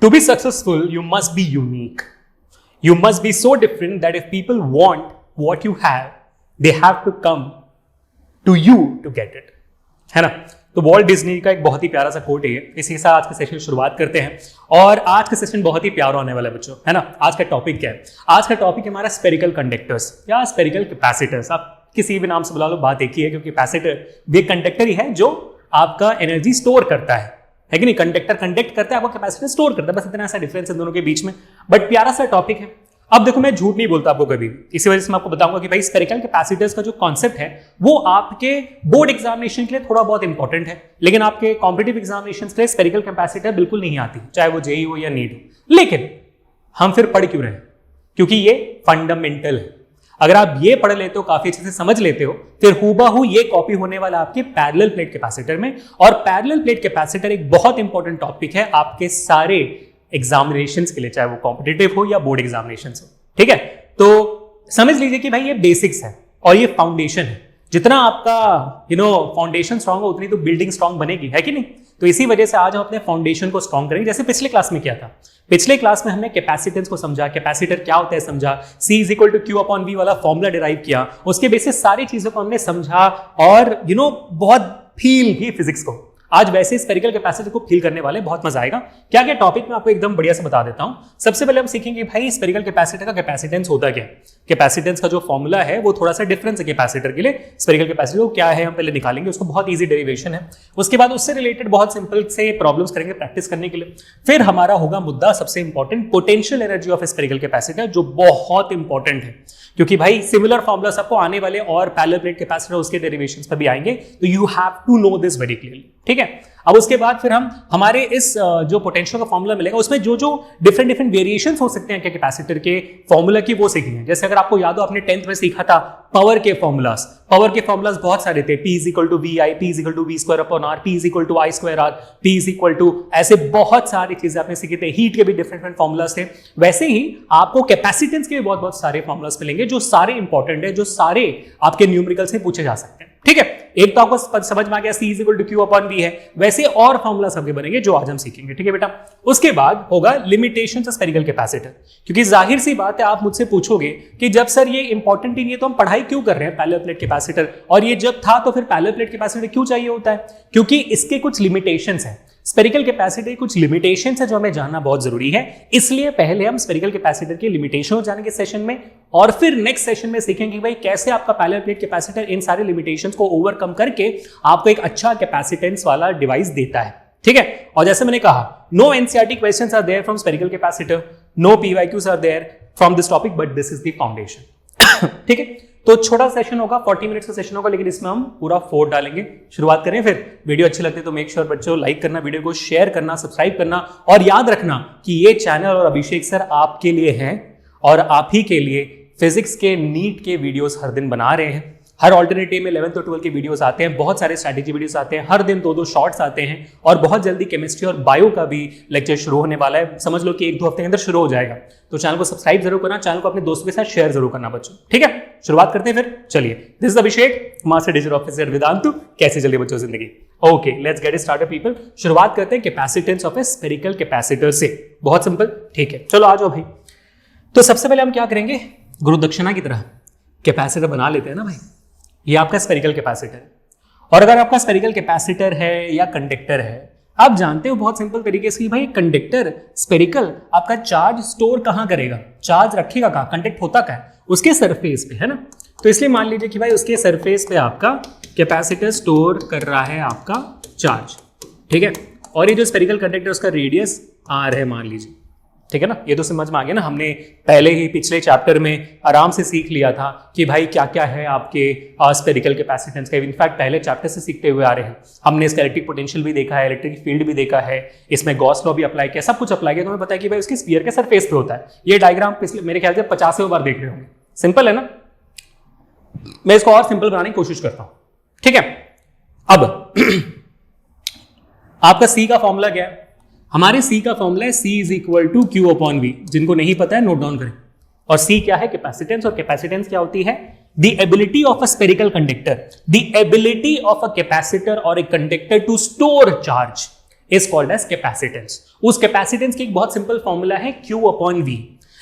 To be successful, you must be unique. You must be so different that if people want what you have, they have to come to you to get it. है ना? तो Walt Disney का एक बहुत ही प्यारा सा coat है, इसी के साथ आज के सेशन की शुरुआत करते हैं। और आज का सेशन बहुत ही प्यारा होने वाला है बच्चों, है ना? आज का टॉपिक क्या है? आज का टॉपिक है हमारा स्पेरिकल कंडक्टर्स या स्पेरिकल कैपेसिटर्स। आप किसी भी नाम से बुला लो, बात एक ही है, क्योंकि कैपेसिटर भी एक कंडक्टर ही है जो आपका एनर्जी स्टोर करता है कि नहीं? कंडक्टर कंडक्ट करता है, आपको कैपेसिटर स्टोर करता है, बस इतना सा डिफरेंस है दोनों के बीच में। बट प्यारा सा टॉपिक है। अब देखो, मैं झूठ नहीं बोलता आपको कभी, इसी वजह से मैं आपको बताऊंगा कि भाई स्पेरिकल कैपेसिटर्स का जो कॉन्सेप्ट है वो आपके बोर्ड एग्जामिनेशन के लिए थोड़ा बहुत इंपॉर्टेंट है, लेकिन आपके कॉम्पिटिटिव एग्जामिनेशन के लिए स्पेरिकल कैपेसिटर बिल्कुल नहीं आती, चाहे वो जेईई हो या नीट हो। लेकिन हम फिर पढ़ क्यों रहे? क्योंकि ये फंडामेंटल है। अगर आप ये पढ़ लेते हो, काफी अच्छे से समझ लेते हो, फिर हूबहू ये कॉपी होने वाला आपके पैरेलल प्लेट कैपेसिटर में। और पैरेलल प्लेट कैपेसिटर एक बहुत इंपॉर्टेंट टॉपिक है आपके सारे एग्जामिनेशंस के लिए, चाहे वो कॉम्पिटिटिव हो या बोर्ड एग्जामिनेशंस हो। ठीक है, तो समझ लीजिए कि भाई ये बेसिक्स है और ये फाउंडेशन है। जितना आपका फाउंडेशन स्ट्रांग हो, उतनी तो बिल्डिंग स्ट्रांग बनेगी, है कि नहीं? तो इसी वजह से आज हम अपने फाउंडेशन को स्ट्रांग करेंगे, जैसे पिछले क्लास में किया था। पिछले क्लास में हमने कैपेसिटेंस को समझा, कैपेसिटर क्या होता है समझा, C = Q/V वाला फॉर्मूला डिराइव किया, उसके बेसिस सारी चीजों को हमने समझा और बहुत फील की फिजिक्स को। आज वैसे स्पेरिकल कैपेसिटर को फील करने वाले, बहुत मजा आएगा। क्या क्या टॉपिक में आपको एकदम बढ़िया से बता देता हूं। सबसे पहले हम सीखेंगे भाई स्पेरिकल कैपेसिटर का कैपेसिटेंस होता क्या है। कैपेसिटेंस का जो फॉर्मूला है वो थोड़ा सा डिफरेंस है कैपेसिटर के लिए। स्पेरिकल कैपेसिटर क्या है हम पहले निकालेंगे, उसको बहुत ईजी डेरिवेशन है। उसके बाद उससे रिलेटेड बहुत सिंपल से प्रॉब्लम्स करेंगे प्रैक्टिस करने के लिए। फिर हमारा होगा मुद्दा सबसे important, potential energy of spherical capacitor, जो बहुत इंपॉर्टेंट है, क्योंकि भाई सिमिलर फॉर्मूलास आपको आने वाले और पैरेलल प्लेट कैपेसिटर उसके डेरिवेशंस पर भी आएंगे, तो you have to know this very clearly. ठीक है, अब उसके बाद फिर हम हमारे इस जो पोटेंशियल का फॉर्मूला मिलेगा उसमें जो जो डिफरेंट वेरिएशंस हो सकते हैं क्या कैपेसिटर के फॉर्मूला की, वो सीखेंगे। जैसे अगर आपको याद हो, आपने 10th में सीखा था पावर के फॉर्मूलास। पावर के फॉर्मूलास बहुत सारे थे, P = VI, P = V²/R, P = I²R, P ऐसे बहुत सारी चीजें आपने सीखी थे। हीट के भी डिफरेंट फॉर्मूलास थे। वैसे ही आपको कैपेसिटेंस के भी बहुत सारे फॉर्मूलास मिलेंगे जो सारे इंपॉर्टेंट है, जो सारे आपके न्यूमेरिकल से पूछे जा सकते हैं। ठीक है, एक तो आपको समझ में आ गया C = Q/V है, वैसे और फॉर्मूला सबके बनेंगे जो आज हम सीखेंगे। ठीक है बेटा, उसके बाद होगा लिमिटेशंस ऑफ स्पेरिकल कैपेसिटर, क्योंकि जाहिर सी बात है आप मुझसे पूछोगे कि जब सर ये इंपॉर्टेंट ही नहीं है तो हम पढ़ाई क्यों कर रहे हैं पैरेलल प्लेट कैपेसिटर, और ये जब था तो फिर पैरेलल प्लेट कैपेसिटर क्यों चाहिए होता है? क्योंकि इसके कुछ लिमिटेशंस हैं। स्पेरिकल कैपेसिटर कुछ लिमिटेशंस है जो हमें जानना बहुत जरूरी है, इसलिए पहले हम स्पेरिकल कैपेसिटर के लिमिटेशन जानेंगे सेशन में, और फिर नेक्स्ट सेशन में सीखेंगे भाई कैसे आपका पैरेलल प्लेट कैपेसिटर इन सारे लिमिटेशंस को ओवरकम करके आपको एक अच्छा कैपेसिटेंस वाला डिवाइस देता है। ठीक है, और जैसे मैंने कहा, no NCERT questions are there from spherical capacitor, no PYQs are there from this topic, but this is the foundation. ठीक है, तो छोटा सेशन होगा, 40 मिनट्स का सेशन होगा, लेकिन इसमें हम पूरा 4 डालेंगे। शुरुआत करें फिर। वीडियो अच्छी लगती है तो मेक श्योर बच्चों लाइक करना, वीडियो को शेयर करना, सब्सक्राइब करना, और याद रखना कि ये चैनल और अभिषेक सर आपके लिए हैं और आप ही के लिए फिजिक्स के नीट के वीडियोस हर दिन बना रहे हैं। हर ऑल्टरनेटिव में 11th और 12th के वीडियोस आते हैं, बहुत सारे स्ट्रैटेजी वीडियोस आते हैं, हर दिन 2-2 शॉर्ट्स आते हैं, और बहुत जल्दी केमिस्ट्री और बायो का भी लेक्चर शुरू होने वाला है। समझ लो कि 1-2 हफ्ते के अंदर शुरू हो जाएगा। तो चैनल को सब्सक्राइब जरूर करना, चैनल को अपने दोस्तों के साथ शेयर जरूर करना बच्चों। ठीक है, शुरुआत करते हैं फिर। चलिए, this is Abhishek, master digital officer Vedantu. कैसे चलिए बच्चों जिंदगी? Okay, let's get started people. शुरुआत करते हैं capacitance of a spherical capacitor से। बहुत सिंपल। ठीक है, चलो आ जाओ भाई। तो सबसे पहले हम क्या करेंगे, गुरु दक्षिणा की तरह कैपेसिटर बना लेते हैं ना भाई। ये आपका स्पेरिकल कैपेसिटर है, और अगर आपका स्पेरिकल कैपेसिटर है या कंडक्टर है, आप जानते हो बहुत सिंपल तरीके से भाई कंडक्टर स्पेरिकल आपका चार्ज स्टोर कहां करेगा, चार्ज रखेगा कहां, कंडक्ट होता क्या है उसके सरफेस पे, है ना? तो इसलिए मान लीजिए कि भाई उसके सरफेस पे आपका कैपेसिटर स्टोर कर रहा है आपका चार्ज। ठीक है, और ये जो स्पेरिकल कंडक्टर उसका रेडियस R है मान लीजिए। ठीक है ना, ये तो समझ में आ गया ना। हमने पहले ही पिछले चैप्टर में आराम से सीख लिया था कि भाई क्या क्या है आपके स्पेरिकल कैपेसिटेंस का। इनफैक्ट पहले चैप्टर से सीखते हुए आ रहे हैं। हमने इसका इलेक्ट्रिक पोटेंशियल भी देखा है, इलेक्ट्रिक फील्ड भी देखा है, इसमें गॉस लॉ भी अप्लाई किया, सब कुछ अप्लाई किया। तो हमें पता है कि भाई उसकी स्फीयर के सरफेस पे होता है। ये डायग्राम पिछले मेरे ख्याल से 50वें बार देख रहे होंगे। सिंपल है ना, मैं इसको और सिंपल बनाने की कोशिश करता हूं। ठीक है, अब आपका C का फॉर्मूला क्या है? हमारे C का फॉर्मूला है C = Q/V। जिनको नहीं पता है नोट डाउन करें। और C क्या है? कैपेसिटेंस। और कैपेसिटेंस क्या होती है? The ability of a spherical conductor, the ability of a capacitor और a conductor to store charge is called as capacitance. उस कैपेसिटेंस की एक बहुत सिंपल फॉर्मूला है Q/V।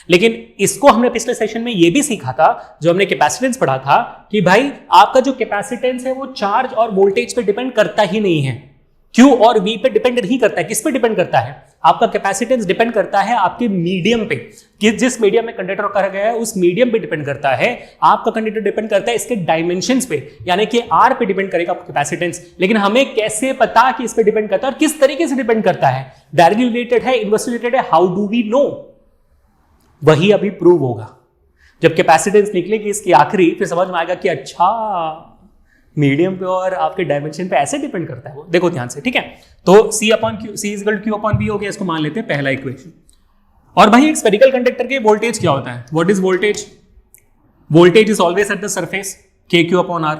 लेकिन इसको हमने पिछले सेशन में ये भी सीखा था, जो हमने कैपेसिटेंस पढ़ा था, कि भाई आपका जो कैपेसिटेंस है वो चार्ज और वोल्टेज पे डिपेंड करता ही नहीं है, Q और V पे डिपेंड नहीं करता है। किस पे डिपेंड करता है? आपका कैपेसिटेंस डिपेंड करता है आपके मीडियम पे, कि जिस मीडियम में कंडक्टर करा गया है उस मीडियम पे डिपेंड करता है। आपका कंडक्टर डिपेंड करता है इसके डायमेंशंस पे, यानी कि R पे डिपेंड करेगा आपका कैपेसिटेंस। लेकिन हमें कैसे पता कि इस पे डिपेंड करता है और किस तरीके से डिपेंड करता है? डायरेक्टली रिलेटेड है, इनवर्सली रिलेटेड है, हाउ डू वी नो? वही अभी प्रूव होगा जब कैपेसिटेंस निकलेगी इसकी आखिरी, फिर समझ में आएगा कि अच्छा मीडियम पे और आपके डायमेंशन पे ऐसे डिपेंड करता है वो। देखो ध्यान से, ठीक है। तो C/Q/V हो गया, इसको मान लेते हैं पहला इक्वेशन। और भाई एक स्फेरिकल कंडक्टर के वोल्टेज क्या होता है? What is voltage? Voltage is always at the surface, KQ/R।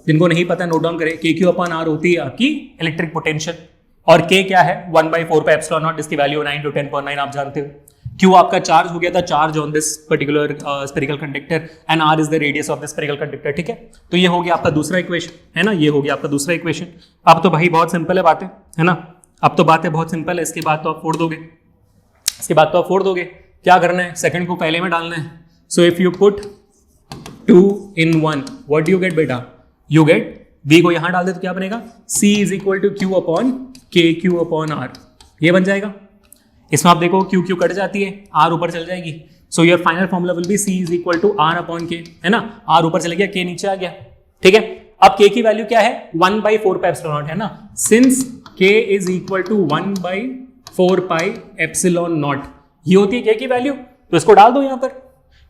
जिनको नहीं पता नोट डाउन करें, KQ/R होती है आपकी इलेक्ट्रिक पोटेंशियल, और K क्या है? 1/4πε0, जिसकी वैल्यू 9 × 10⁹ आप जानते हो। Q आपका चार्ज हो गया था, charge on this particular spherical conductor, and R is the radius of the spherical conductor, ठीक है। तो ये हो गया आपका दूसरा इक्वेशन, है ना, ये हो गया आपका दूसरा इक्वेशन। अब तो भाई बहुत सिंपल है बातें, है ना, अब तो बातें बहुत सिंपल है। इसके बाद तो आप फोड़ दोगे, इसके बाद तो आप फोड़ दोगे। क्या करना है? सेकंड को पहले में डालना है। So if you put 2 in 1, what do you get बेटा? यू गेट V को यहां डाल दे तो क्या बनेगा? C is equal to Q/KQ/R। ये बन जाएगा। इसमें आप देखो Q कट जाती है, R ऊपर चल जाएगी। So your final formula will be C is equal to R/K, है ना। R ऊपर चले गया, K नीचे आ गया, ठीक है। अब K की वैल्यू क्या है? 1/4πε0, है ना। Since K is equal to 1/4πε0, ये होती है K की वैल्यू, तो इसको डाल दो यहां पर।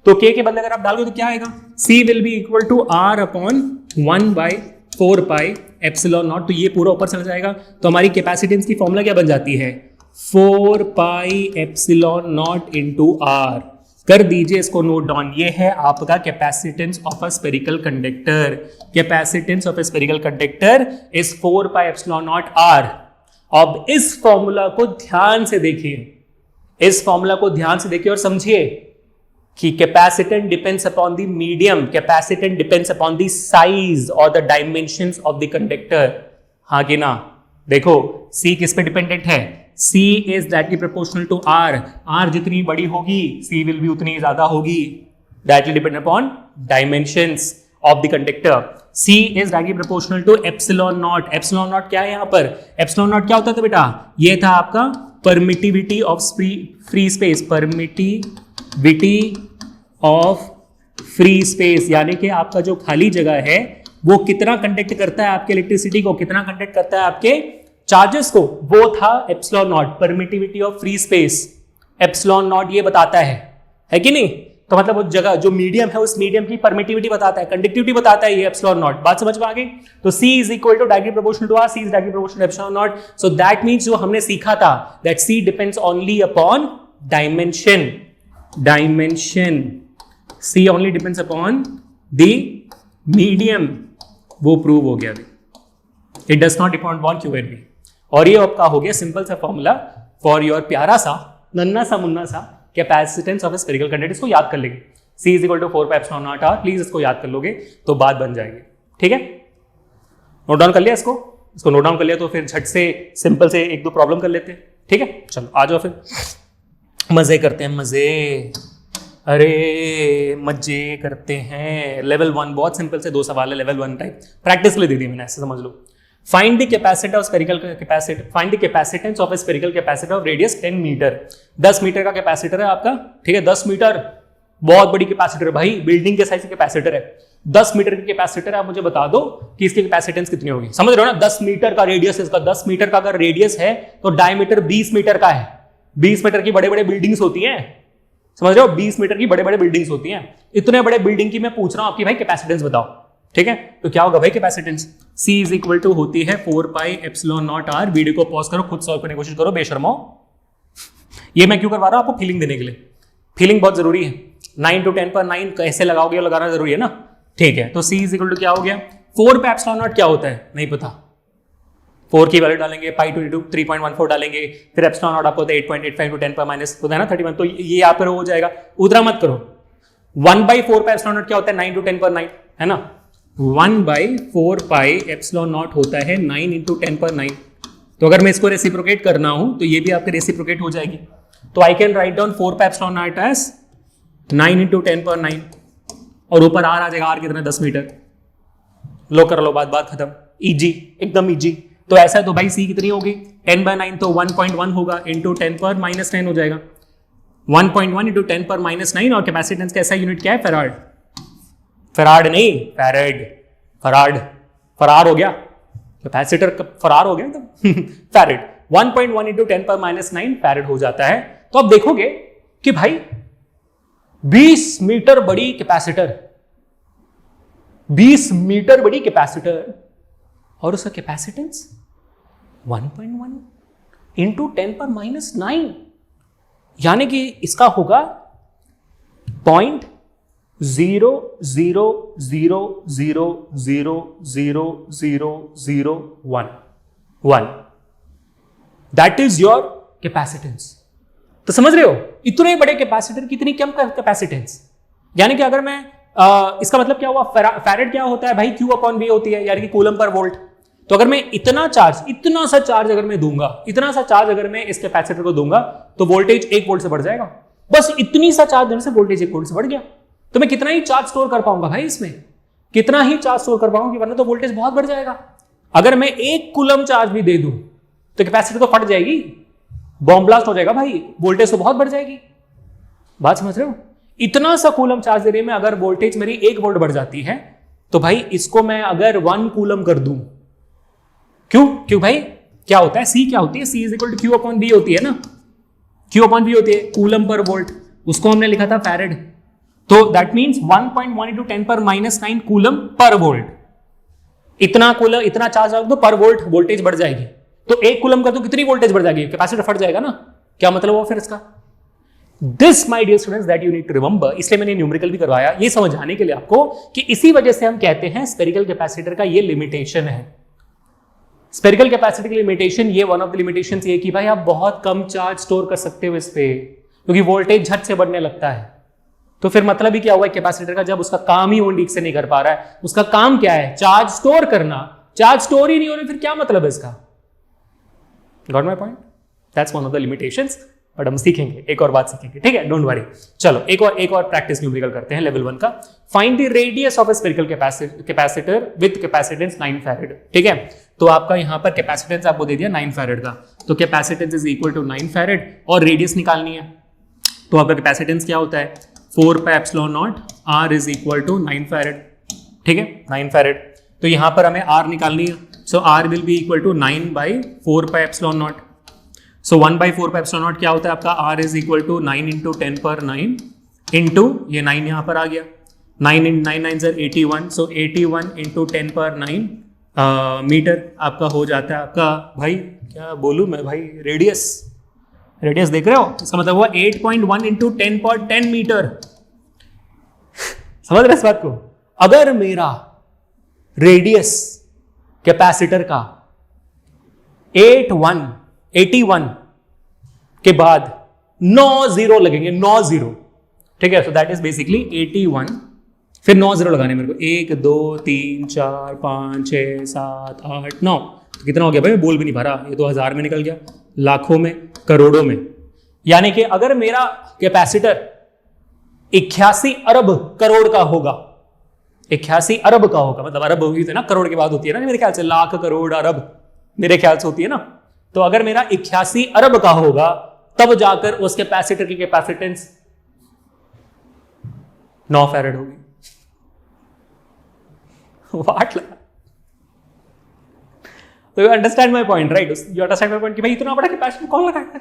तो K के बदले अगर आप डालोगे तो क्या आएगा? C will be equal to R/1/4πε0, तो ये पूरा ऊपर चला जाएगा। तो हमारी कैपेसिटेंस की फॉर्मूला क्या बन जाती है? 4πε0 इंटू R। कर दीजिए इसको नोट डाउन। ये है आपका capacitance of a spherical conductor. Capacitance of a spherical conductor is 4πε0 R। अब इस फॉर्मूला को ध्यान से देखिए, इस फॉर्मूला को ध्यान से देखिए और समझिए कि capacitance depends upon the medium, capacitance depends upon the size और the dimensions of the conductor. हाँ कि ना? देखो C किस पे डिपेंडेंट है? C is directly proportional to R. R जितनी बड़ी होगी C will be उतनी ज्यादा होगी। Directly dependent upon dimensions of the conductor. C is directly proportional to ε0. ε0 क्या है यहाँ पर? ε0 क्या होता था बेटा? ये था आपका permittivity of free space, permittivity of free space, यानी कि आपका जो खाली जगह है वो कितना कंडक्ट करता है आपके इलेक्ट्रिसिटी को, कितना कंडक्ट करता है आपके चार्जेस को, वो था ε0, परमिटिविटी ऑफ फ्री स्पेस। ε0 ये बताता है कि नहीं? तो मतलब वो जगह जो मीडियम है उस मीडियम की परमिटिविटी बताता है, कंडक्टिविटी बताता है ये ε0। बात समझ में आ गई? तो C is equal to directly proportional to R, C is directly proportional to ε0। So that means जो हमने सीखा था that C depends only upon dimension, C only depends upon the medium, वो प्रूव हो गया। It does not depend upon Q and V। और ये आपका हो गया सिंपल सा फॉर्मूला फॉर योर प्यारा सा नन्ना सा मुन्ना सा कैपेसिटेंस ऑफ स्फेरिकल कंडक्टर। इसको याद कर लेंगे, C is equal to 4πε0 R। Please इसको याद कर लोगे तो बात बन जाएगी, ठीक है। नोट डाउन कर लिया इसको नोट डाउन कर लिया तो फिर झट से सिंपल से एक दो प्रॉब्लम कर लेते हैं, ठीक है। चलो आ जाओ फिर मजे करते हैं, मजे, अरे मजे करते हैं। लेवल 1 बहुत सिंपल से 2 सवाल है, लेवल 1 टाइप प्रैक्टिस के लिए दे दी मैंने, ऐसे समझ लो। Find the capacitance of spherical capacitor. Find the capacitance of a spherical capacitor of radius 10 मीटर। 10 मीटर का कैपेसिटर है आपका, ठीक है। 10 मीटर बहुत बड़ी कैपेसिटर है भाई, बिल्डिंग के साइज का कैपेसिटर है। 10 मीटर की कैपेसिटर है, आप मुझे बता दो कि इसकी कैपेसिटेंस कितनी होगी। समझ रहे हो ना? 10 मीटर का रेडियस है इसका। 10 मीटर का अगर रेडियस है तो डायमीटर 20 मीटर का है। 20 मीटर की बड़े बड़े बिल्डिंग्स होती हैं, समझ रहे हो? 20 मीटर की बड़े बड़े बिल्डिंग्स होती हैं। इतने बड़े बिल्डिंग की मैं पूछ रहा हूं आपकी भाई कैपेसिटेंस बताओ, ठीक है। तो क्या होगा भाई capacitance? C is equal to होती है 4πε0 R। वीडियो को पॉज करो, खुद सॉल्व करने की कोशिश करो बेशर्मो। ये मैं क्यों करवा रहा हूं आपको? फीलिंग देने के लिए। फीलिंग बहुत जरूरी है। 9 × 10⁹ कैसे लगाओगे लगाना जरूरी है ना, ठीक है। तो C इज इक्वल टू क्या हो गया? 4πε0 क्या होता है नहीं पता, 4 की वैल्यू डालेंगे, पाई टू 3.14 डालेंगे, फिर ε0 आपको 8.85 × 10⁻⁻, होता है ना 31। तो ये यहाँ पर हो जाएगा, उधरा मत करो। 1/4πε0 क्या होता है? 9 × 10⁻9, है ना। 1/4πε0 होता है 9 × 10⁻9। तो अगर मैं इसको रेसिप्रोकेट करना हूं तो ये भी आपके रेसिप्रोकेट हो जाएगी। तो I can write down 4 pi epsilon naught as 9 into 10⁻9 और ऊपर आर आ जाएगा, आर कितना 10 मीटर। लो कर लो, बात खत्म, इजी, एकदम इजी। तो ऐसा है तो भाई सी कितनी होगी 10/9 तो 1.1 होगा इंटू 10⁻9 हो जाएगा। 1.1 इंटू 10⁻9 और कैपेसिटेंस का ऐसा यूनिट क्या है फेराड, फेराड नहीं फेरेड, फरार हो गया कैपेसिटर, फरार हो गया एकदम फेरेड। 1.1 इंटू 10⁻9 फेरेड हो जाता है। तो अब देखोगे कि भाई 20 मीटर बड़ी कैपेसिटर, 20 मीटर बड़ी कैपेसिटर और उसका कैपेसिटेंस 1.1 इंटू 10⁻9, यानी कि इसका होगा 0.00000001 दैट इज योर कैपेसिटेंस। तो समझ रहे हो इतने बड़े कैपेसिटर कितनी कम कैपेसिटेंस, यानी कि अगर मैं इसका मतलब क्या हुआ, फैरेड क्या होता है भाई, Q/V होती है, यानी कि कूलम पर वोल्ट। तो अगर मैं इतना सा चार्ज अगर मैं दूंगा, इतना सा चार्ज अगर मैं इस कैपेसिटर को दूंगा तो वोल्टेज 1 वोल्ट से बढ़ जाएगा। बस इतनी सा चार्ज देने से वोल्टेज 1 वोल्ट से बढ़ गया। तो मैं कितना ही चार्ज स्टोर कर पाऊंगा भाई, इसमें कितना ही चार्ज स्टोर कर पाऊंगा, वरना तो वोल्टेज बहुत बढ़ जाएगा। अगर मैं 1 कूलम चार्ज भी दे दूं तो कैपेसिटर तो फट जाएगी, बॉम्ब ब्लास्ट हो जाएगा भाई, वोल्टेज तो बहुत बढ़ जाएगी। बात समझ रहे हो, इतना सा कूलम चार्ज देने में अगर वोल्टेज मेरी 1 वोल्ट बढ़ जाती है तो भाई इसको मैं अगर 1 कूलम कर दूं, क्यों भाई क्या होता है, सी क्या होती है, सी इज इक्वल टू Q/V होती है ना, Q/V होती है कूलम पर वोल्ट, उसको हमने लिखा था फैरेड। तो that means 1.1 into 10⁻9 coulomb per volt. इतना चार्ज रख दो पर वोल्ट, वोल्टेज बढ़ जाएगी। तो 1 कूलम कर दो कितनी वोल्टेज बढ़ जाएगी, कैपेसिटर फट जाएगा ना। क्या मतलब हुआ फिर इसका, this my dear students that you need to remember. इसलिए मैंने न्यूमेरिकल भी करवाया ये समझाने के लिए आपको कि इसी वजह से हम कहते हैं स्फेरिकल कैपेसिटर का ये लिमिटेशन है। स्फेरिकल कैपेसिटर की लिमिटेशन ये, वन ऑफ द लिमिटेशंस ये कि भाई आप बहुत कम चार्ज स्टोर कर सकते हो इस पे, क्योंकि वोल्टेज झट से बढ़ने लगता है। तो फिर मतलब ही क्या हुआ कैपेसिटर का, जब उसका काम ही वो ठीक से नहीं कर पा रहा है, उसका काम क्या है चार्ज स्टोर करना, चार्ज स्टोर ही नहीं हो रहा, फिर क्या मतलब है इसका। Got my point, that's one of the limitations. But हम सीखेंगे, एक और बात सीखेंगे, ठीक है, डोंट वरी। चलो एक और प्रैक्टिस न्यूमेरिकल करते हैं लेवल 1 का। Find the radius of a spherical capacitor with capacitance 9 farad, ठीक है। तो आपका यहां पर कैपेसिटेंस आपको दे दिया 9 फैरेड का, तो capacitance is equal to 9 farad और रेडियस निकालनी है। तो आपका कैपेसिटेंस क्या होता है 4 pi epsilon naught r is equal to 9 farad, ठीक है, 9 फैरेड। तो यहां पर हमें r निकालनी है, so r will be equal to 9/4 pi epsilon naught. So 1/4 pi epsilon naught क्या होता है आपका, r is equal to 9 into 10⁻9 into ये 9 यहां पर आ गया, 9 × 9 9 = 81, सो 81 इंटू 10⁻9 मीटर आपका हो जाता है आपका, भाई क्या बोलूं मैं भाई, रेडियस देख रहे हो, इसका मतलब हुआ 8.1 इंटू 10⁻10 मीटर। समझ रहे इस बात को। अगर मेरा रेडियस कैपेसिटर का 81 के बाद 9 0 लगेंगे, 9 0, ठीक है। सो दैट इज बेसिकली 81, फिर 9 0 लगाने मेरे को, 1 2 3 4 5 6 7 8 9, तो कितना हो गया भाई, बोल भी नहीं भरा, ये तो 1000 में निकल गया, लाखों में, करोड़ों में। यानी कि अगर मेरा कैपेसिटर 81 अरब करोड़ का होगा, 81 अरब का होगा, मतलब अरब होगी तो ना, करोड़ के बाद होती है ना मेरे ख्याल से, लाख करोड़ अरब मेरे ख्याल से होती है ना। तो अगर मेरा 81 अरब का होगा तब जाकर उस कैपेसिटर की कैपेसिटेंस 9 फैरेड होगी। वाट लगा, तो you understand my point, right, you understand my point कि भाई इतना बड़ा कैपेसिटर कौन लगाएगा,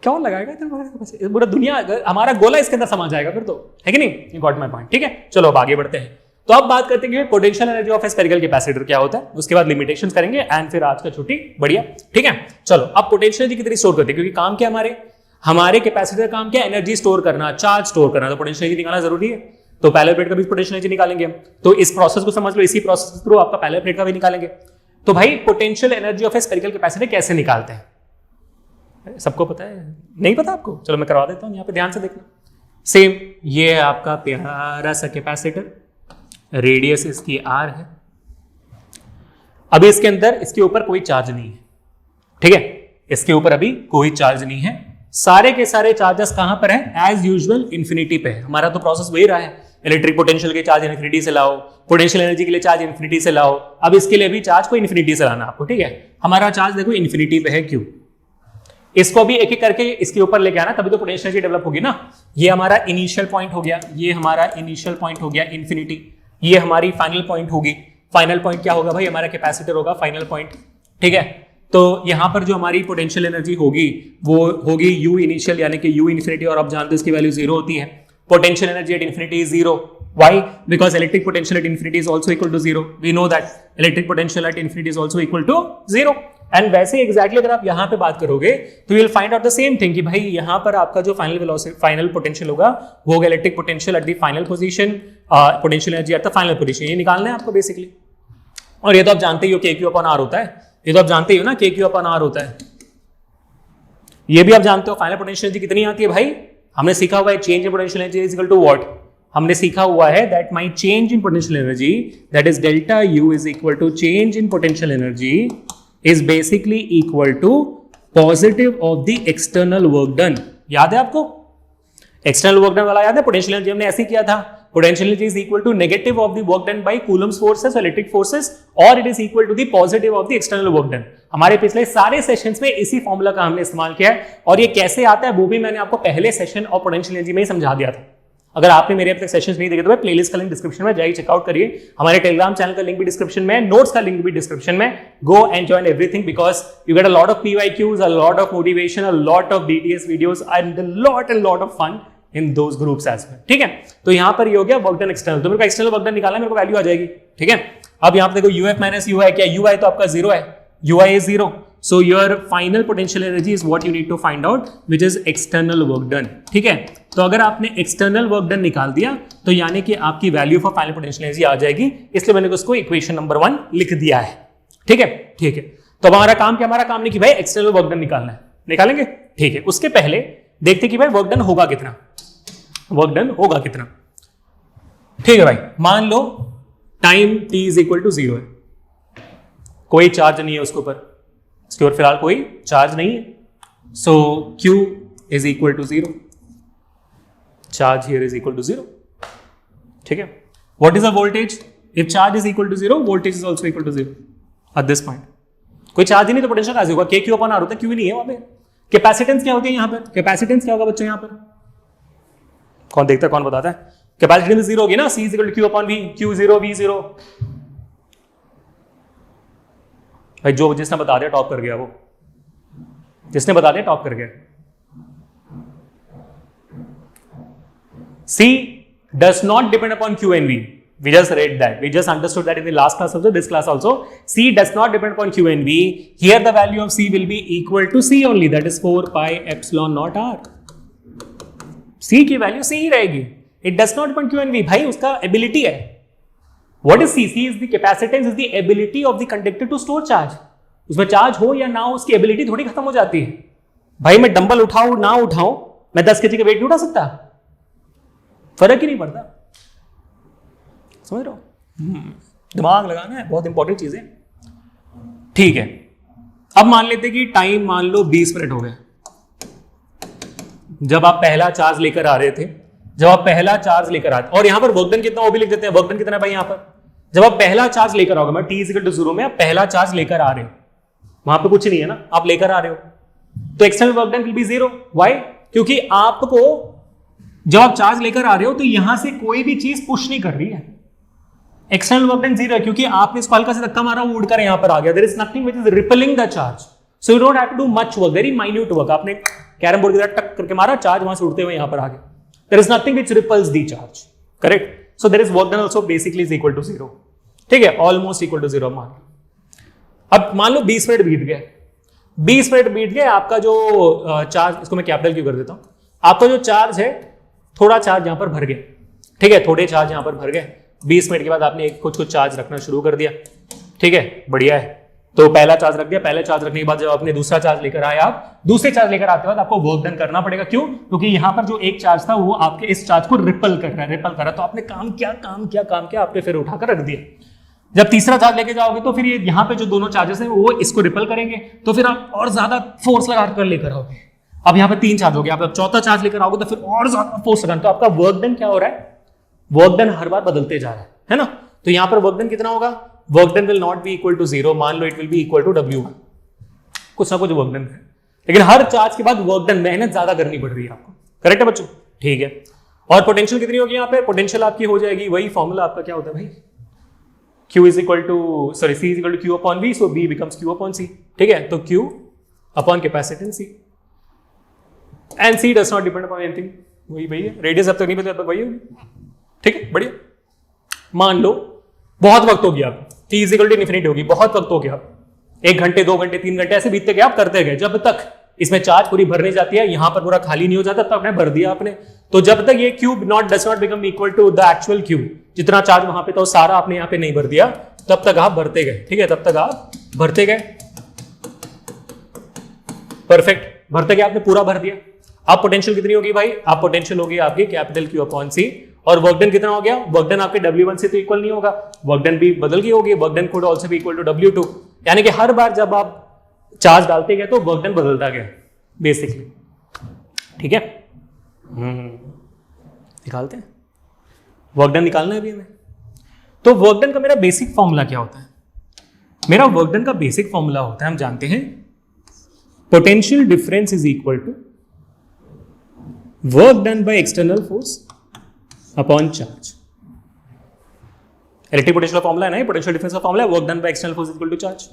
कौन लगाएगा इतना बड़ा कैपेसिटर, पूरा दुनिया, हमारा गोला इसके अंदर समा जाएगा फिर तो, है कि नहीं। यू गॉट माय पॉइंट, ठीक है। चलो अब आगे बढ़ते हैं। तो अब बात करते हैं कि potential energy of A spherical capacitor क्या होता है, उसके बाद लिमिटेशंस करेंगे एंड फिर आज का छुट्टी, बढ़िया, ठीक है। चलो अब पोटेंशियल एनर्जी कितनी स्टोर करते हैं, क्योंकि काम क्या हमारे कैपेसिटर काम क्या, एनर्जी स्टोर करना, चार्ज स्टोर करना, तो पोटेंशियल एनर्जी निकालना जरूरी है। तो पैरेलल प्लेट का भी पोटेंशियल एनर्जी निकालेंगे हम, तो इस प्रोसेस को समझ लो, इसी प्रोसेस के थ्रू आपका पैरेलल प्लेट का भी निकालेंगे। तो भाई potential energy of A spherical capacitor कैसे निकालते हैं, सबको पता है, नहीं पता आपको, चलो मैं करवा देता हूं, यहां पे ध्यान से देखना। सेम ये है आपका प्यारा सा कैपेसिटर, रेडियस इसकी r है, अभी इसके अंदर इसके ऊपर कोई चार्ज नहीं है, ठीक है, इसके ऊपर अभी कोई चार्ज नहीं है, सारे के सारे चार्जेस कहां पर है, एज यूजुअल इंफिनिटी पे है। हमारा तो प्रोसेस वही रहा है, इलेक्ट्रिक पोटेंशियल के चार्ज इन्फिनिटी से लाओ, पोटेंशियल एनर्जी के लिए चार्ज इन्फिनिटी से लाओ, अब इसके लिए भी चार्ज को इन्फिनिटी से लाना आपको, ठीक है। हमारा चार्ज देखो इन्फिनिटी पे है, क्यों, इसको भी एक एक करके इसके ऊपर लेके आना, तभी तो पोटेंशियल एनर्जी डेवलप होगी ना। ये हमारा इनिशियल पॉइंट हो गया, ये हमारा इनिशियल पॉइंट हो गया इन्फिनिटी, ये हमारी फाइनल पॉइंट होगी। फाइनल पॉइंट क्या होगा भाई, हमारा कैपेसिटर होगा फाइनल पॉइंट, ठीक है। तो यहां पर जो हमारी पोटेंशियल एनर्जी होगी वो होगी यू इनिशियल यानी कि यू इन्फिनिटी, और आप जानते हो इसकी वैल्यू 0 होती है। Potential energy at infinity is 0, why, because electric potential at infinity is also equal to 0, we know that electric potential at infinity is also equal to 0। And वैसे एग्जैक्टली अगर आप यहां पे बात करोगे तो you will find out the same thing कि भाई यहां पर आपका जो फाइनल वेलोसिटी फाइनल पोटेंशियल होगा वो होगा electric potential at the final position, potential energy at the final position, ये निकालना है आपको बेसिकली। और ये तो आप जानते ही हो KQ/R होता है, ये तो आप जानते ही हो ना KQ/R होता है, ये भी आप जानते हो। फाइनल पोटेंशियल एनर्जी कितनी आती है भाई, हमने सीखा हुआ है change in potential energy is equal to what, हमने सीखा हुआ है that my change in potential energy that is delta U is equal to change in potential energy is basically equal to positive of the external work done. याद है आपको external work done वाला, याद है पोटेंशियल एनर्जी हमने ऐसे किया था, potential energy is equal to negative of the work done by Coulomb's forces or electric forces, or it is equal to the positive of the external work done। हमारे पिछले सारे सेशंस में इसी formula का हमने इस्तेमाल किया है, और ये कैसे आता है वो भी मैंने आपको पहले सेशन और पोटेंशियल एनर्जी में ही समझा दिया था। अगर आपने मेरे अब तक सेशंस नहीं देखे तो प्लेलिस्ट का लिंक डिस्क्रिप्शन में जाइए, चेकआउट करिए, हमारे टेलीग्राम चैनल का लिंक भी डिस्क्रिप्शन में, नोट्स का लिंक भी डिस्क्रिप्शन में, go and join everything because you get a lot of PYQs, a lot of motivation, a lot of DTS videos and a lot of fun in those groups as well, ठीक है। तो यहां पर ये हो गया work done external, तो मेरे को एक्सटर्नल वर्क डन निकालना है, मेरे को वैल्यू आ जाएगी, ठीक है। अब यहां पे देखो UF माइनस UI क्या, UI तो आपका 0 है, UI is 0, so your final potential energy is what you need to find out which is external work done, ठीक है। तो अगर आपने एक्सटर्नल वर्क डन निकाल दिया तो यानी कि आपकी value for final potential energy आ जाएगी, इसलिए मैंने उसको इक्वेशन नंबर 1 लिख दिया है, ठीक है, ठीक है। तो हमारा काम क्या, हमारा काम नहीं कि भाई एक्सटर्नल वर्क डन निकालना है, निकालेंगे, ठीक है। उसके पहले देखते कि भाई वर्क डन होगा कितना, वर्क डन होगा कितना, ठीक है भाई। मान लो time t is equal to 0 है, कोई चार्ज नहीं है उसके ऊपर, इसके ऊपर फिलहाल कोई चार्ज नहीं है, so Q is equal to 0, charge here is equal to 0, ठीक है। What is the voltage, if charge is equal to 0 voltage is also equal to 0 at this point. कोई चार्ज ही नहीं तो पोटेंशियल कैसे होगा, KQ/R होता है, क्यों नहीं है वहां पे। कैपेसिटेंस क्या होती है यहां पर, कैपेसिटेंस क्या होगा बच्चों यहां पर, कौन देखता है कौन बताता है, कैपेसिटेंस 0 होगी ना, C equal to Q/V, Q0 V0। भाई जो जिसने बता दिया टॉप कर गया, वो जिसने बता दिया टॉप कर गया। C does not depend upon Q and V. We just read that. We just understood that in the last class also, this class also. C does not depend upon Q and V. Here the value of C will be equal to C only, that is 4 pi epsilon naught R. C की value C ही रहेगी, it does not depend Q and V। भाई उसका ability है, what is C? C is the capacitance, is the ability of the conductor to store charge। उसमें charge हो या ना हो उसकी एबिलिटी थोड़ी खत्म हो जाती है। भाई मैं डंबल उठाऊं ना उठाऊं, मैं 10 kg का वेट नहीं उठा सकता, फर्क ही नहीं पड़ता, समझ रहे हो। दिमाग लगाना है, बहुत इंपॉर्टेंट चीज है, ठीक है। अब मान लेते कि टाइम मान लो 20 मिनट हो गए, जब आप पहला चार्ज लेकर आ रहे थे, जब आप पहला चार्ज लेकर आते, और यहां पर वर्क डन कितना वो भी लिख देते हैं, वर्क डन कितना है भाई यहां पर, जब आप पहला चार्ज लेकर आओगे, मैं t इक्वल टू 0 में आप पहला चार्ज लेकर आ रहे हो, वहां पे कुछ नहीं है ना, आप लेकर आ रहे हो, तो external work done will be 0। Why, क्योंकि आपको जब आप चार्ज लेकर आ रहे हो तो यहां से कोई भी चीज पुश नहीं कर रही है, एक्सटर्नल वर्क डन 0 है, क्योंकि आपने इसको हल्का से धक्का मारा, वो उड़कर यहां पर आ गया, there is nothing which is repelling the charge, so you don't have to do much work, very minute work. आपने कैरम बोर्ड की तरह टक करके मारा, चार्ज वहां से उड़ते हुए यहां पर आ गया, there is nothing which repels the charge, correct. So there is work done also basically is equal to 0, ठीक है, ऑलमोस्ट इक्वल टू 0 मान। अब मान लो 20 मिनट बीत गए, 20 मिनट बीत गए, आपका जो चार्ज, इसको मैं कैपिटल क्यों कर देता हूं, आपका जो चार्ज है, थोड़ा चार्ज यहां पर भर गया, ठीक है, थोड़े चार्ज यहां पर भर गए, 20 मिनट के बाद आपने कुछ कुछ चार्ज रखना शुरू कर दिया, ठीक है, बढ़िया है। तो पहला चार्ज रख दिया, पहले चार्ज रखने के बाद जब आपने दूसरा चार्ज लेकर आए, आप दूसरे चार्ज लेकर आते बाद आपको वर्क डन करना पड़ेगा, क्यों, क्योंकि यहां पर जो एक चार्ज था वो आपके इस चार्ज को रिपल कर रहा है, रिपल कर रहा है, तो आपने काम किया, आपने फिर उठाकर रख दिया। जब तीसरा चार्ज लेके जाओगे तो फिर ये यहाँ पे जो दोनों चार्जेस हैं वो इसको रिपल करेंगे, तो फिर आप और ज्यादा फोर्स लगा कर लेकर आओगे। अब यहाँ पे 3 चार्ज हो गया, आप चौथा चार्ज लेकर आओगे तो फिर और ज्यादा फोर्स लगाना, तो आपका वर्क डन क्या हो रहा है, वर्क डन हर बार बदलते जा रहा है ना। तो यहाँ पर वर्क डन कितना होगा, work done will not be equal to 0, मान लो it will be equal to W1, कुछ ना कुछ वर्क डन है, लेकिन हर चार्ज के बाद वर्क डन मेहनत ज्यादा करनी पड़ रही है आपको। करेक्ट है बच्चों, ठीक है। और पोटेंशियल कितनी होगी यहाँ पे, पोटेंशियल आपकी हो जाएगी वही फॉर्मूला आपका क्या होता है भाई, Q is equal to C is equal to Q upon V, सो B becomes Q upon C, ठीक है। तो Q upon capacitance C and C does not depend upon anything, वही भैया रेडियस अब तक नहीं पता वही होगी, ठीक है बढ़िया। मान लो बहुत वक्त हो गया, T is equal to infinity होगी, बहुत वक्त हो गया, 1 घंटे 2 घंटे 3 घंटे ऐसे बीतते गए, आप करते गए, जब तक इसमें चार्ज पूरी भरने जाती है, यहां पर पूरा खाली नहीं हो जाता, तब आपने भर दिया आपने। तो जब तक ये cube does not become equal to the actual cube, जितना चार्ज वहां पे था वो सारा आपने यहाँ पे नहीं भर दिया, तब तक आप भरते गए, ठीक है, तब तक आप भरते गए, परफेक्ट, भरते गए, आपने पूरा भर दिया। अब पोटेंशियल कितनी होगी भाई, आप पोटेंशियल होगी आपकी कैपिटल Q अपॉन C, और वर्क डन कितना हो गया, वर्क डन आपके W1 से तो इक्वल नहीं होगा, वर्क डन भी बदल गई होगी, work done could also be equal to W2, यानी कि हर बार जब आप चार्ज डालते गए तो वर्क डन बदलता गया बेसिकली, ठीक है। निकालते हैं, वर्क डन निकालना है अभी हमें। तो वर्क डन का मेरा बेसिक फॉर्मूला क्या होता है, मेरा वर्क डन का बेसिक फॉर्मूला होता है, हम जानते हैं potential difference is equal to work done by external force upon charge. Electric potential formula है ना, पोटेंशियल डिफरेंस का फॉर्मूला है, work done by external force equal to charge.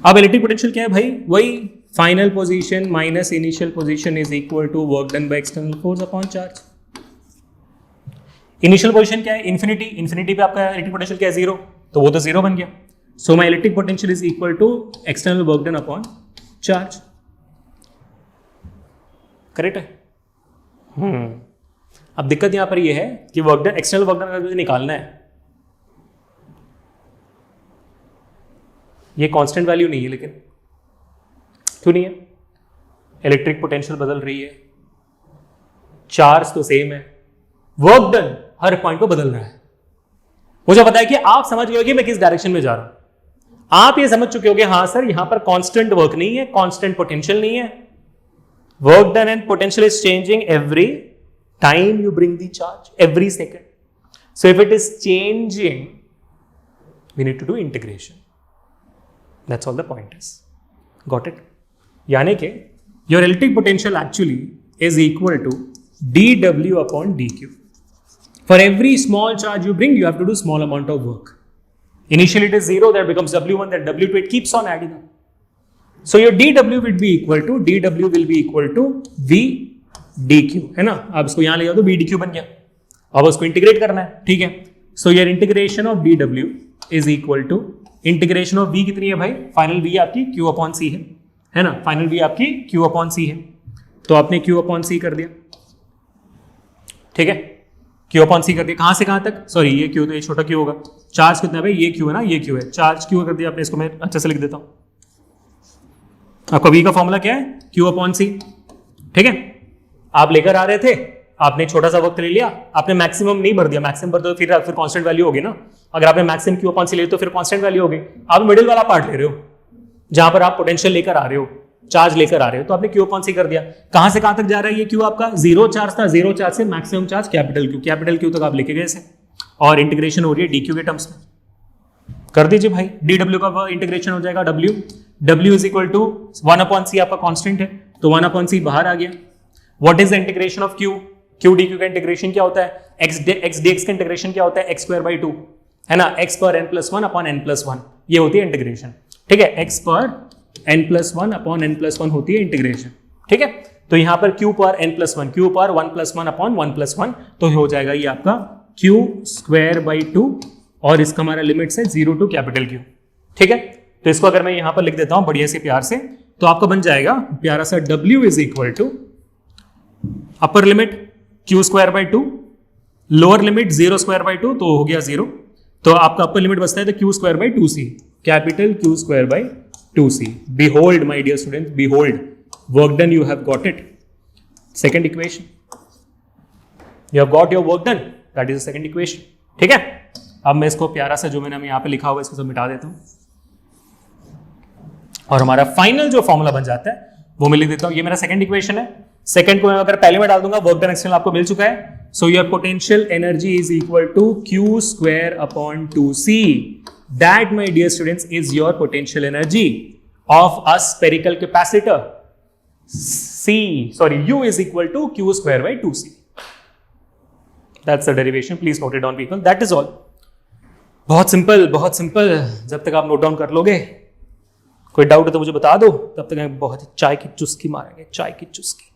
अब इलेक्ट्रिक पोटेंशियल क्या है भाई, वही final position minus initial position is equal to work done by external force upon charge. Initial position क्या है, इन्फिनिटी, इन्फिनिटी पे आपका इलेक्ट्रिक पोटेंशियल क्या है 0, तो वो तो 0 बन गया, so my electric potential is equal to external work done upon charge. Correct है। अब दिक्कत यहां पर ये है कि work done, external work done अगर मुझे निकालना है, ये कांस्टेंट वैल्यू नहीं है, लेकिन क्यों नहीं है, इलेक्ट्रिक पोटेंशियल बदल रही है, चार्ज तो सेम है, वर्क डन हर पॉइंट पे बदल रहा है। मुझे पता है कि आप समझ गए हो कि मैं किस डायरेक्शन में जा रहा हूं, आप ये समझ चुके होगे हाँ सर यहां पर कांस्टेंट वर्क नहीं है, कांस्टेंट पोटेंशियल नहीं है, work done and potential is changing every time you bring the charge, every second, so if it is changing we need to do integration, that's all the point is, got it। यानी कि your electric potential actually is equal to dW upon dQ, for every small charge you bring you have to do small amount of work, initially it is 0, that becomes W1, that W2, it keeps on adding up, so your dW will be equal to V dQ, है ना। आप इसको यहां ले जाओ तो V dQ बन गया, अब उसको इंटीग्रेट करना है, ठीक है। So your integration of dW is equal to integration of V कितनी है भाई, फाइनल V आपकी Q अपॉन C है ना, फाइनल V आपकी Q अपॉन C है, तो आपने Q अपॉन C कर दिया, ठीक है, Q अपॉन C कर दिया, कहां से कहां तक, सॉरी ये Q तो ये छोटा Q होगा, चार्ज कितना है भाई, ये Q है ना, ये Q है, चार्ज Q कर दिया आपने, इसको मैं अच्छे से लिख देता हूं, आपका V का फॉर्मूला क्या है, Q अपॉन C, ठीक है। आप लेकर आ रहे थे, आपने छोटा सा वक्त ले लिया, आपने मैक्सिमम नहीं भर दिया, मैक्सिमम भर दो फिर कांस्टेंट वैल्यू होगी ना, अगर आपने मैक्सिमम Q अपॉन C ले तो फिर कांस्टेंट वैल्यू होगी, आप मिडिल वाला पार्ट ले रहे हो जहां पर आप पोटेंशियल लेकर आ रहे हो, चार्ज लेकर आ रहे हो, तो आपने Q अपॉन C कर दिया, कहां से कहां तक जा रहा है ये Q आपका, 0 चार्ज था, 0 चार्ज से मैक्सिमम चार्ज कैपिटल Q तक आप लेके गए, और इंटीग्रेशन हो रही है dQ के टर्म्स में, कर दीजिए भाई, dW का इंटीग्रेशन हो जाएगा W is equal to 1 upon C आपका कांस्टेंट है, तो 1 अपॉन C बाहर आ गया। What is the integration of Q dQ का इंटीग्रेशन क्या होता है, x dx का इंटीग्रेशन क्या होता है, x स्क्वायर बाई 2 है ना, x पर n+1 अपॉन n+1, ये होती है इंटीग्रेशन, ठीक है, x पर n+1 अपॉन n+1 होती है इंटीग्रेशन, ठीक है। तो यहां पर Q पर n+1, Q पर 1+1 अपॉन 1+1, तो हो जाएगा ये आपका Q स्क्वायर बाई 2, और इसका हमारा लिमिट है 0 टू कैपिटल Q, ठीक है। तो इसको अगर मैं यहां पर लिख देता हूं बढ़िया से प्यार से, तो आपका बन जाएगा प्यारा सा W is equal to upper limit Q square by 2, lower limit 0 square by 2, तो हो गया 0, तो आपका अपर लिमिट बचता है तो Q square by 2C, capital Q square by 2C। Behold my dear students, behold, work done, you have got it, second equation, you have got your work done, that is the second equation, ठीक है। अब मैं इसको प्यारा सा जो मैंने यहाँ पे लिखा हुआ है इसको सब मिटा देता हूँ और हमारा फाइनल जो फॉर्मूला बन जाता है वो मैं लिख देता हूँ। ये मेरा सेकंड इक्वेशन है। सेकंड को मैं अगर पहले में डाल दूंगा, वर्क डन एक्सटर्नल आपको मिल चुका है। So your potential energy is equal to Q square upon 2C। That my dear students is your potential energy of a spherical capacitor. U is equal to Q square by 2C. That's the derivation. Please note it down, people. That is all. बहुत simple, बहुत simple. जब तक आप note down कर लोगे, कोई doubt है तो मुझे बता दो, तब तक हम बहुत चाय की चुस्की मारेंगे, चाय की चुस्की।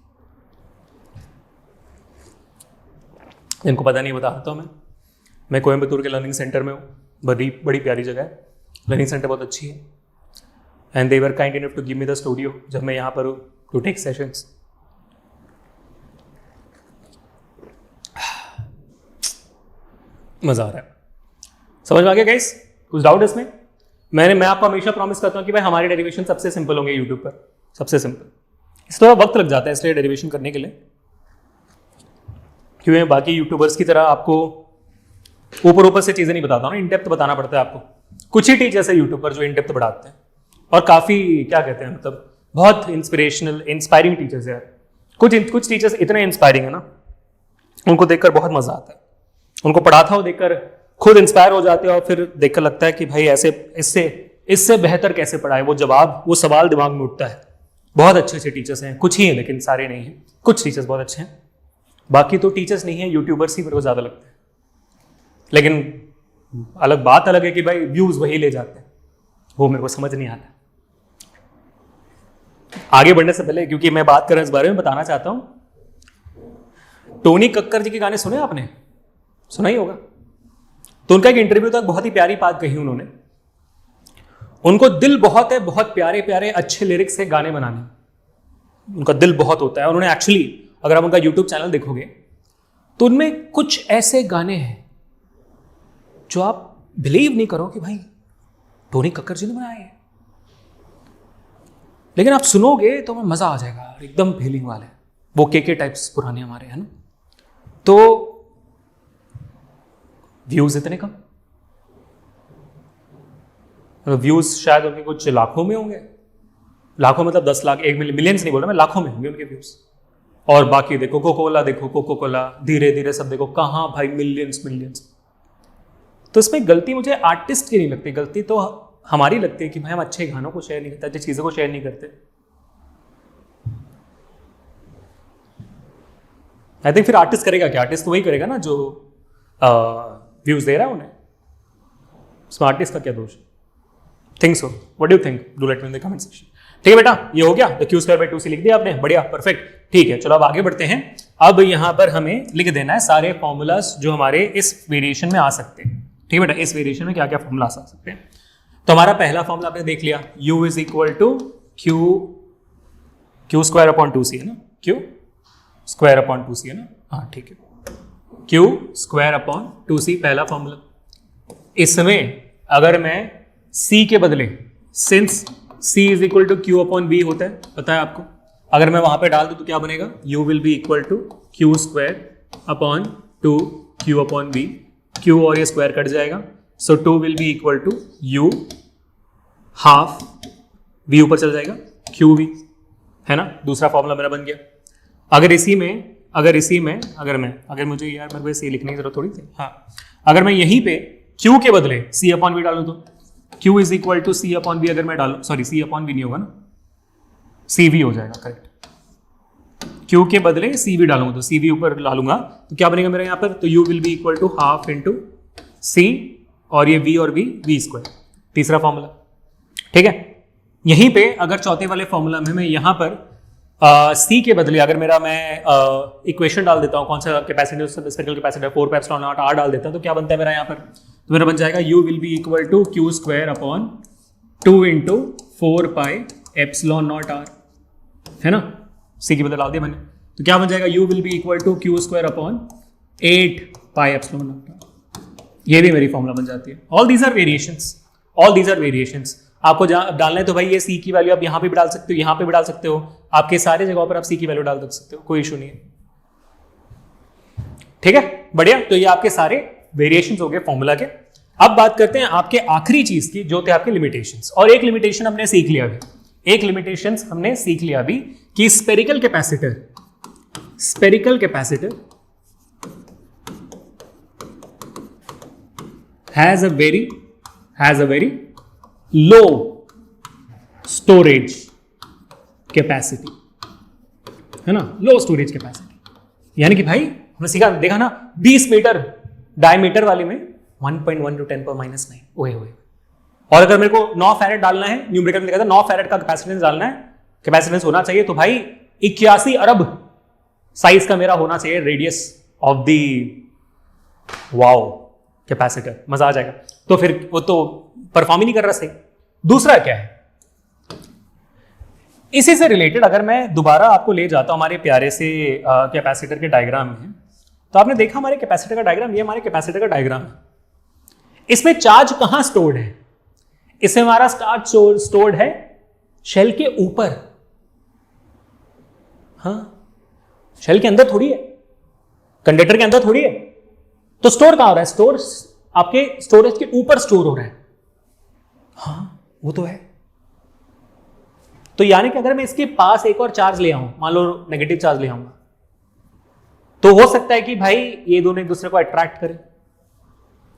इनको पता नहीं, बता देता हूँ मैं कोयम्बतूर के लर्निंग सेंटर में हूँ। बड़ी बड़ी प्यारी जगह है, लर्निंग सेंटर बहुत अच्छी है। And they were kind enough to give me the studio जब मैं यहाँ पर हूँ टू टेक सेशंस। मजा आ रहा है। समझ में आ गया गाइस? कुछ डाउट इसमें? मैं आपको हमेशा प्रॉमिस करता हूँ कि भाई हमारे डेरिवेशन सबसे सिंपल होंगे यूट्यूब पर, सबसे सिंपल। इस थोड़ा वक्त लग जाता है इसलिए डेरिवेशन करने के लिए, क्योंकि मैं बाकी यूट्यूबर्स की तरह आपको ऊपर ऊपर से चीजें नहीं बताता हूँ, इन डेप्थ बताना पड़ता है आपको। कुछ ही टीचर्स है यूट्यूब पर जो इन डेप्थ पढ़ाते हैं और काफी क्या कहते हैं, मतलब बहुत इंस्पिरेशनल इंस्पायरिंग टीचर्स है। कुछ टीचर्स इतने इंस्पायरिंग है ना, उनको देखकर बहुत मजा आता है। उनको पढ़ाता हो देखकर खुद इंस्पायर हो जाते हो और फिर देखकर लगता है कि भाई ऐसे इससे बेहतर कैसे पढ़ाए। वो सवाल दिमाग में उठता है। बहुत अच्छे अच्छे टीचर्स हैं, कुछ ही हैं लेकिन सारे नहीं हैं। कुछ टीचर्स बहुत अच्छे हैं, बाकी तो टीचर्स नहीं है, यूट्यूबर्स ही मेरे को ज्यादा लगता है। लेकिन अलग बात अलग है कि भाई व्यूज वही ले जाते हैं, वो मेरे को समझ नहीं आता। आगे बढ़ने से पहले, क्योंकि मैं बात कर रहा हूं इस बारे में, बताना चाहता हूं। टोनी कक्कर जी के गाने सुने आपने? सुना ही होगा। तो उनका एक इंटरव्यू था, बहुत ही प्यारी बात कही उन्होंने। उनको दिल बहुत है, बहुत प्यारे प्यारे अच्छे लिरिक्स से गाने बनाने, उनका दिल बहुत होता है। उन्होंने एक्चुअली, अगर आप उनका यूट्यूब चैनल देखोगे तो उनमें कुछ ऐसे गाने हैं जो आप बिलीव नहीं करो कि भाई टोनी कक्कर जी ने बनाए हैं, लेकिन आप सुनोगे तो मजा आ जाएगा, एकदम फीलिंग वाले। वो के टाइप्स पुराने हमारे, है ना। तो व्यूज इतने कम, व्यूज शायद उनके कुछ लाखों में होंगे। लाखों मतलब 10 लाख, 1 मिलियन, मिलियंस नहीं बोल रहा मैं, लाखों में होंगे उनके व्यूज। और बाकी देखो कोको कोला, धीरे धीरे सब देखो, कहां भाई मिलियंस। तो इसमें गलती मुझे आर्टिस्ट की नहीं लगती, गलती तो हमारी लगती है कि भाई हम अच्छे गानों को शेयर नहीं करते, अच्छी चीजों को शेयर नहीं करते। आई थिंक फिर आर्टिस्ट करेगा क्या? आर्टिस्ट तो वही करेगा ना जो व्यूज दे रहा है उन्हें। इसमें आर्टिस्ट का क्या दोष? Think so, what do you think? Do let me in the comment section. ठीक है बेटा, ये हो गया। तो Q स्क्वायर बाई 2C लिख दिया आपने, बढ़िया, परफेक्ट। ठीक है, चलो अब आगे बढ़ते हैं। अब यहाँ पर हमें लिख देना है सारे फॉर्मूलाज जो हमारे इस वेरिएशन में आ सकते हैं। ठीक है बेटा, इस वेरिएशन में क्या क्या फॉर्मूला आ सकते हैं। तो हमारा पहला फॉर्मूला आपने देख लिया, U is equal to Q square upon 2C, है ना। Q स्क्वायर अपॉन 2C, है ना। हाँ ठीक है, Q स्क्वायर अपॉन 2C पहला फॉर्मूला। इसमें अगर मैं C के बदले, since C is equal to Q upon V होता है, पता है आपको, अगर मैं वहां पे डाल दूं तो क्या बनेगा? U will be equal to Q square upon 2Q upon V। Q और ये स्क्वायर कट जाएगा, so 2 will be equal to U half, V ऊपर चल जाएगा, QV, है ना। दूसरा फॉर्मूला मेरा बन गया। अगर मुझे यार मेरे को इसे लिखने की जरूरत थोड़ी थी। हाँ, अगर मैं यहीं पे Q के बदले C अपॉन V डालूं तो Q is equal to C upon V, अगर मैं डालूं, सॉरी C अपॉन V नहीं होगा ना, CV हो जाएगा, करेक्ट। Q के बदले CV डालूंगा तो CV ऊपर डालूंगा तो क्या बनेगा मेरा यहाँ पर? तो U will be equal to half into C, और ये V और V स्क्वायर, तीसरा फॉर्मूला। ठीक है, यहीं पे अगर चौथे वाले फॉर्मूला में मैं यहाँ पर C के बदले अगर मैं इक्वेशन डाल देता हूँ, कौन सा capacitor, spherical capacitor 4 pi epsilon naught R डाल देता हूँ, तो क्या बनता है मेरा यहाँ पर? तो मेरा बन जाएगा U will be equal to Q square upon 2 into 4 pi epsilon naught R, है ना। C के बदले डाल दिया मैंने, तो क्या बन जाएगा? U will be equal to Q square upon 8 pi epsilon naught R। ये भी मेरी फॉर्मूला बन जाती है। All these are variations. आपको डालना है तो भाई ये C की वैल्यू आप यहाँ पे भी डाल सकते हो, यहाँ पे भी डाल सकते हो, आपके सारे जगहों पर आप C की वैल्यू डाल सकते हो, कोई इशू नहीं है। ठीक है, बढ़िया। तो ये आपके सारे वेरिएशंस हो गए फॉर्मूला के। अब बात करते हैं आपके आखिरी चीज की, जो थे आपके लिमिटेशंस। और एक लिमिटेशन हमने सीख लिया अभी, एक लिमिटेशन हमने सीख लिया अभी कि spherical capacitor has a very low storage capacity, है ना, लो स्टोरेज कैपेसिटी। यानी कि भाई हमने सीखा, देखा ना, 20 मीटर डायमीटर वाले में 1.1 to 10⁻⁹ ओए होए। और अगर मेरे को 9 फैरेड डालना है, न्यूमेरिकल में लिखा था 9 फैरेड का कैपेसिटेंस डालना है, कैपेसिटेंस होना चाहिए, तो भाई 81 अरब साइज का मेरा होना चाहिए radius of the wow capacitor. मजा आ जाएगा। तो फिर वो तो परफॉर्म ही नहीं कर रहा सही। दूसरा क्या है, इसी से रिलेटेड अगर मैं दोबारा आपको ले जाता हूं हमारे प्यारे से कैपेसिटर के डायग्राम में, तो आपने देखा हमारे कैपेसिटर का डायग्राम, ये हमारे कैपेसिटर का डायग्राम है। इसमें चार्ज कहां स्टोर्ड है? इसमें हमारा चार्ज स्टोर्ड है शेल के ऊपर। हाँ, शेल के अंदर थोड़ी है, कंडक्टर के अंदर थोड़ी है। तो स्टोर कहां हो रहा है? स्टोर आपके स्टोरेज के ऊपर स्टोर हो रहा है। हाँ, वो तो है। तो यानी कि अगर मैं इसके पास एक और चार्ज ले आऊं, मान लो नेगेटिव चार्ज ले आऊंगा, तो हो सकता है कि भाई ये दोनों एक दूसरे को अट्रैक्ट करें,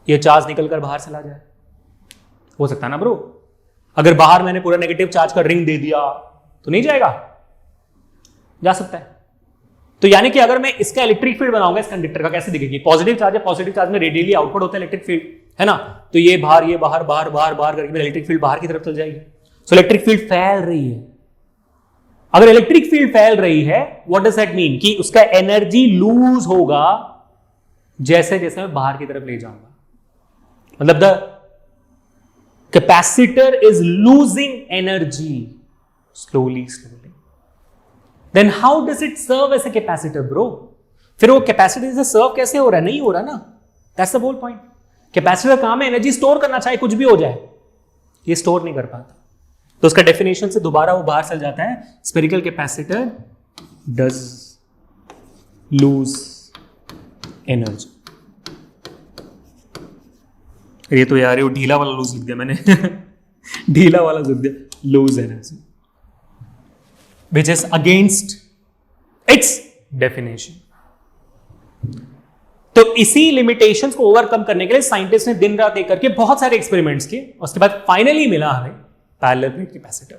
ये चार्ज निकलकर बाहर चला जाए। हो सकता है ना ब्रो? अगर बाहर मैंने पूरा नेगेटिव चार्ज का रिंग दे दिया तो नहीं जाएगा, जा सकता है। तो यानी कि अगर मैं इसका इलेक्ट्रिक फील्ड बनाऊंगा इस कंडक्टर का, कैसे दिखेगी? पॉजिटिव चार्ज है, पॉजिटिव चार्ज में रेडियली आउटपुट होता है इलेक्ट्रिक फील्ड, है ना? तो ये बाहर बाहर करके इलेक्ट्रिक फील्ड बाहर की तरफ चल जाएगी। सो इलेक्ट्रिक फील्ड फैल रही है। अगर इलेक्ट्रिक फील्ड फैल रही है, व्हाट डज दैट मीन? कि उसका एनर्जी लूज होगा जैसे जैसे मैं बाहर की तरफ ले जाऊंगा। मतलब the capacitor is losing energy slowly. Then how does it serve as a capacitor bro? फिर वो कैपेसिटर से सर्व कैसे हो रहा है? नहीं हो रहा ना। That's the whole point. Capacitor का काम है एनर्जी स्टोर करना, चाहे कुछ भी हो जाए। ये स्टोर नहीं कर पाता, तो उसका डेफिनेशन से दोबारा वो बाहर चल जाता है। Spherical capacitor does lose energy. ये तो यार वो ढीला वाला लूज लिख दिया मैंने ढीला वाला लिख दिया, loose energy, which is against its definition. तो इसी लिमिटेशंस को ओवरकम करने के लिए साइंटिस्ट ने दिन रात एक करके बहुत सारे एक्सपेरिमेंट्स किए। उसके बाद फाइनली मिला हमें पैरेलल प्लेट कैपेसिटर,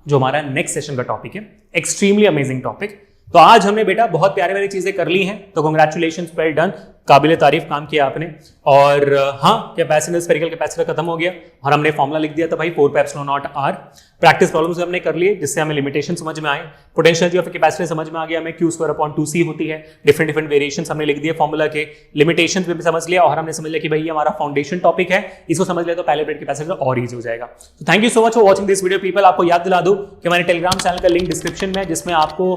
जो हमारा नेक्स्ट सेशन का टॉपिक है। Extremely amazing topic. तो आज हमने बेटा बहुत प्यारी प्यारी चीजें कर ली हैं, तो कांग्रेचुलेशंस, वेल डन, काबिले तारीफ काम किया आपने। और हाँ, कैपेसिटर स्फेरिकल कैपेसिटर खत्म हो गया और हमने फॉर्मूला लिख दिया था भाई 4πε0r। प्रैक्टिस प्रॉब्लम्स हमने कर लिए, जिससे हमें लिमिटेशन समझ में आए, पोटेंशियल ऑफ कैपेसिटर समझ में आ गया, हमें q²/2c होती है, डिफरेंट वेरिएशंस हमने लिख दिए फॉर्मूला के, लिमिटेशंस भी समझ लिया, और हमने समझ लिया कि भाई हमारा फाउंडेशन टॉपिक है, इसको समझ लिया तो पैरेलल प्लेट कैपेसिटर और इजी हो जाएगा। तो thank you so much for watching this video people. आपको याद दिला दूं कि हमारे टेलीग्राम चैनल का लिंक डिस्क्रिप्शन में, जिसमें आपको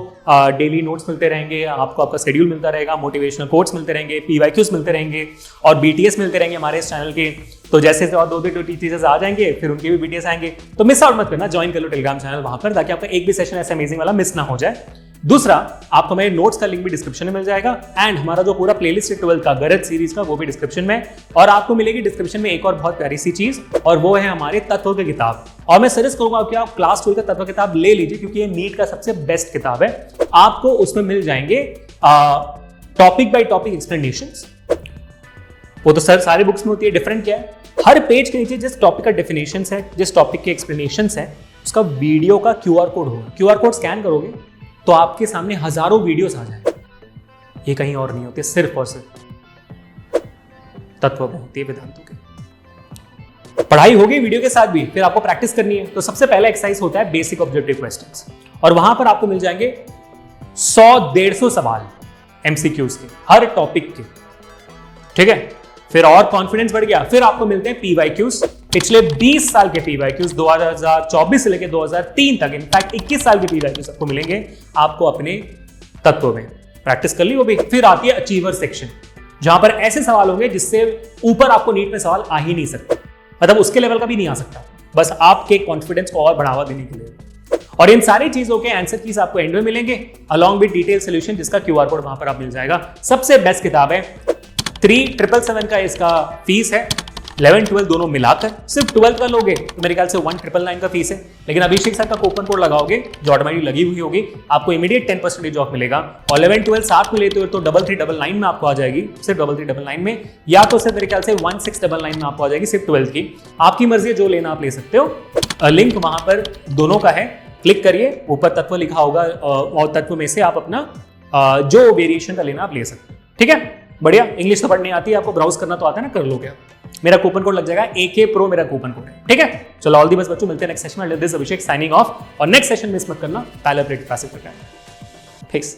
डेली नोट्स मिलते रहेंगे, आपको आपका शेड्यूल मिलता रहेगा, मोटिवेशनल कोट्स मिलते रहेंगे, PYQs मिलते रहेंगे और BTS मिलते रहेंगे हमारे इस चैनल के। तो जैसे और दो टीचर्स आ जाएंगे, फिर उनके भी BTS आएंगे, तो मिस आउट मत करना, ज्वाइन कर लो टेलीग्राम चैनल वहां पर, ताकि आपका एक भी सेशन ऐसा अमेजिंग वाला मिस ना हो जाए। दूसरा, आपको मेरे नोट्स का लिंक भी डिस्क्रिप्शन में मिल जाएगा, एंड हमारा जो पूरा प्लेलिस्ट है 12th का गरज सीरीज का, वो भी डिस्क्रिप्शन में। और आपको मिलेगी डिस्क्रिप्शन में एक और बहुत प्यारी सी चीज, और वो है हमारे तत्व की किताब। और मैं सजेस्ट करूंगा कि आप क्लास 12 का तत्व किताब ले लीजिए, क्योंकि ये नीट का सबसे बेस्ट किताब है। आपको उसमें मिल जाएंगे टॉपिक बाय टॉपिक एक्सप्लेनेशंस। वो तो सर सारी बुक्स में होती है, डिफरेंट क्या है, हर पेज के नीचे जिस टॉपिक का डेफिनेशंस है, जिस टॉपिक के एक्सप्लेनेशंस है, उसका वीडियो का QR कोड होगा। QR कोड स्कैन करोगे तो आपके सामने हजारों वीडियोस आ जाएंगे। ये कहीं और नहीं होते, सिर्फ और सिर्फ तत्व में होती है वेदांतों के। पढ़ाई होगी वीडियो के साथ भी, फिर आपको प्रैक्टिस करनी है। तो सबसे पहला एक्सरसाइज होता है बेसिक ऑब्जेक्टिव क्वेश्चंस, और वहां पर आपको मिल जाएंगे 100-150 सवाल MCQs के, हर टॉपिक के, ठीक है। फिर और कॉन्फिडेंस बढ़ गया, फिर आपको मिलते हैं PYQs, पिछले 20 साल के PYQs, 2024 से लेकर 2003 तक, इनफैक्ट 21 साल के PYQs आपको मिलेंगे आपको अपने तत्व में। प्रैक्टिस कर ली वो भी। फिर आती है अचीवर सेक्शन, जहां पर ऐसे सवाल होंगे जिससे ऊपर आपको नीट में सवाल आ ही नहीं सकते, मतलब उसके लेवल का भी नहीं आ सकता, बस आपके कॉन्फिडेंस को और बढ़ावा देने के लिए। और इन सारी चीजों के आंसर कीज आपको एंड में मिलेंगे, अलॉन्ग विद डिटेल सोल्यूशन, जिसका QR कोड वहां पर आप मिल जाएगा। सबसे बेस्ट किताब है, 3777 का इसका फीस है, 11 12 दोनों मिलाकर सिर्फ 12 का लोगे तो मेरे ख्याल से 1999 का फीस है, लेकिन अभिषेक सर का कूपन कोड लगाओगे जो ऑटोमेटिक लगी हुई होगी, आपको इमीडिएट 10% ऑफ मिलेगा। और 11 12 साथ में लेते हो तो 3399 में आपको आ जाएगी, सिर्फ 3399 में, या तो सिर्फ मेरे ख्याल से 1699 में आपको आ जाएगी सिर्फ 12 की। आपकी मर्जी है, जो लेना आप ले सकते हो। लिंक वहां पर दोनों का है, क्लिक करिए, ऊपर तत्व लिखा होगा और तत्व में से आप अपना जो वेरिएशन का लेना आप ले सकते हो। ठीक है, बढ़िया। इंग्लिश तो पढ़नी आती है आपको, ब्राउज करना तो आता है ना, कर लोगे। मेरा कूपन कोड लग जाएगा AK Pro, मेरा कूपन कोड है। ठीक है, चलो ऑल दी बेस्ट बच्चों, मिलते हैं नेक्स्ट सेशन में। दिस अभिषेक साइनिंग ऑफ, और नेक्स्ट सेशन मिस मत करना, टाइलर प्रेट पैसिव करना है। फिक्स।